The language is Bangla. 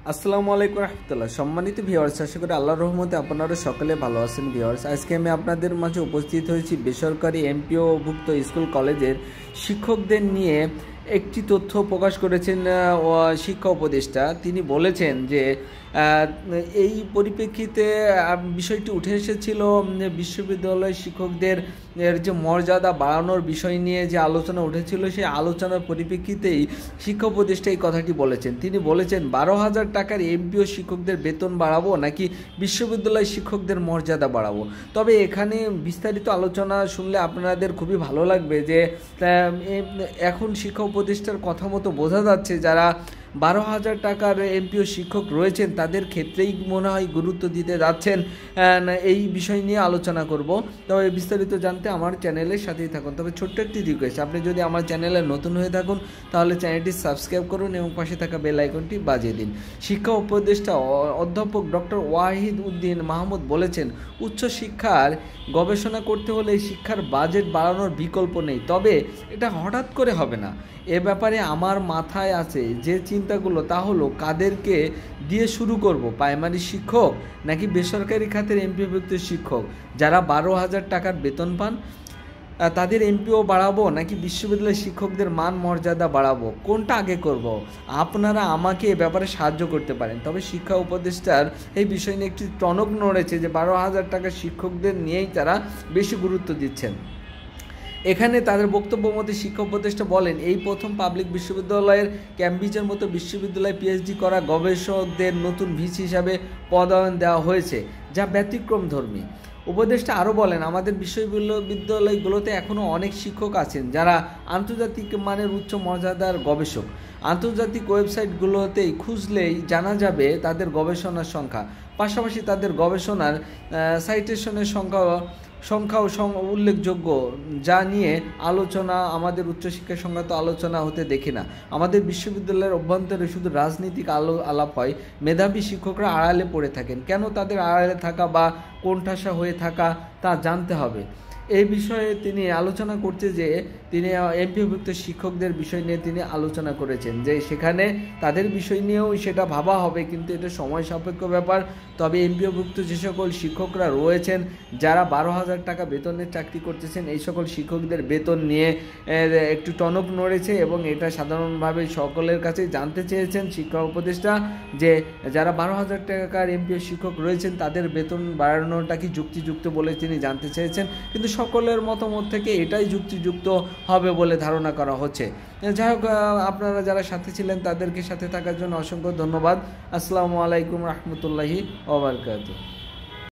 আসসালামু আলাইকুম রহমতুল্লাহ। সম্মানিত ভিউয়ার্স, আশা করি আল্লাহর রহমতে আপনারা সকলে ভালো আছেন। ভিউয়ার্স, আজকে আমি আপনাদের মাঝে উপস্থিত হয়েছি বেসরকারি এমপিওভুক্ত স্কুল কলেজের শিক্ষকদের নিয়ে একটি তথ্য প্রকাশ করেছেন শিক্ষা উপদেষ্টা। তিনি বলেছেন যে এই পরিপ্রেক্ষিতে বিষয়টি উঠে এসেছিল বিশ্ববিদ্যালয় শিক্ষকদের যে মর্যাদা বাড়ানোর বিষয় নিয়ে যে আলোচনা উঠেছিল, সেই আলোচনার পরিপ্রেক্ষিতেই শিক্ষা উপদেষ্টা এই কথাটি বলেছেন। তিনি বলেছেন 12,000 টাকার এমপিও শিক্ষকদের বেতন বাড়াবো নাকি বিশ্ববিদ্যালয় শিক্ষকদের মর্যাদা বাড়াবো। তবে এখানে বিস্তারিত আলোচনা শুনলে আপনাদের খুবই ভালো লাগবে যে এখন শিক্ষা উপদেষ্টার কথা মতো বোঝা যাচ্ছে যারা 12,000 টাকার এমপিও শিক্ষক রয়েছেন তাদের ক্ষেত্রেই মনে হয় গুরুত্ব দিতে যাচ্ছেন। এই বিষয় নিয়ে আলোচনা করব। তবে বিস্তারিত জানতে আমার চ্যানেলের সাথেই থাকুন। তবে ছোট্ট একটি রিকোয়েস্ট, আপনি যদি আমার চ্যানেলে নতুন হয়ে থাকুন তাহলে চ্যানেলটি সাবস্ক্রাইব করুন এবং পাশে থাকা বেল আইকনটি বাজিয়ে দিন। শিক্ষা উপদেষ্টা অধ্যাপক ডক্টর ওয়াহিদ উদ্দিন মাহমুদ বলেছেন, উচ্চশিক্ষার গবেষণা করতে হলে শিক্ষার বাজেট বাড়ানোর বিকল্প নেই, তবে এটা হঠাৎ করে হবে না। এ ব্যাপারে আমার মাথায় আছে যে চিন্তাগুলো, তা হলো কাদেরকে দিয়ে শুরু করব, প্রাইমারি শিক্ষক নাকি বেসরকারি খাতের এমপিওভুক্ত শিক্ষক যারা 12,000 টাকার বেতন পান তাদের এমপিও বাড়াবো নাকি বিশ্ববিদ্যালয়ের শিক্ষকদের মান মর্যাদা বাড়াবো, কোনটা আগে করব? আপনারা আমাকে এ ব্যাপারে সাহায্য করতে পারেন। তবে শিক্ষা উপদেষ্টার এই বিষয় নিয়ে একটি টনক নড়েছে যে 12,000 টাকার শিক্ষকদের নিয়েই তারা বেশি গুরুত্ব দিচ্ছেন। এখানে তাদের বক্তব্য মতে শিক্ষা উপদেষ্টা বলেন, এই প্রথম পাবলিক বিশ্ববিদ্যালয়ের ক্যামব্রিজের মতো বিশ্ববিদ্যালয়ে পিএইচডি করা গবেষকদের নতুন ভিসি হিসাবে পদায়ন দেওয়া হয়েছে, যা ব্যতিক্রমধর্মী। উপদেষ্টা আরও বলেন, আমাদের বিশ্ববিদ্যালয়গুলোতে এখনও অনেক শিক্ষক আছেন যারা আন্তর্জাতিক মানের উচ্চ মর্যাদার গবেষক। আন্তর্জাতিক ওয়েবসাইটগুলোতেই খুঁজলেই জানা যাবে তাদের গবেষণার সংখ্যা, পাশাপাশি তাদের গবেষণার সাইটেশনের সংখ্যাও উল্লেখযোগ্য, যা নিয়ে আলোচনা আমাদের উচ্চশিক্ষার সংখ্যা তো আলোচনা হতে দেখি না। আমাদের বিশ্ববিদ্যালয়ের অভ্যন্তরে শুধু রাজনীতিক আলাপ হয়, মেধাবী শিক্ষকরা আড়ালে পড়ে থাকেন। কেন তাদের আড়ালে থাকা বা কোণঠাসা হয়ে থাকা তা জানতে হবে। এই বিষয়ে তিনি আলোচনা করতে যে তিনি এমপিওভুক্ত শিক্ষকদের বিষয় নিয়ে তিনি আলোচনা করেছেন যে সেখানে তাদের বিষয় নিয়েও সেটা ভাবা হবে, কিন্তু এটা সময় সাপেক্ষ ব্যাপার। তবে এমপিওভুক্ত যে সকল শিক্ষকরা রয়েছেন যারা 12,000 টাকা বেতনের চাকরি করতেছেন, এই সকল শিক্ষকদের বেতন নিয়ে একটু টনক নড়েছে এবং এটা সাধারণভাবে সকলের কাছে জানতে চেয়েছেন শিক্ষা উপদেষ্টা যে যারা 12,000 টাকার এমপিও শিক্ষক রয়েছেন তাদের বেতন বাড়ানোটা কি যুক্তিযুক্ত বলে তিনি জানতে চেয়েছেন, কিন্তু সকলের মতামত থেকে এটাই যুক্তিযুক্ত হবে বলে ধারণা করা হচ্ছে। যাই হোক, আপনারা যারা সাথে ছিলেন তাদেরকে সাথে থাকার জন্য অসংখ্য ধন্যবাদ। আসসালামু আলাইকুম রহমতুল্লাহি ওয়া বারাকাতুহু।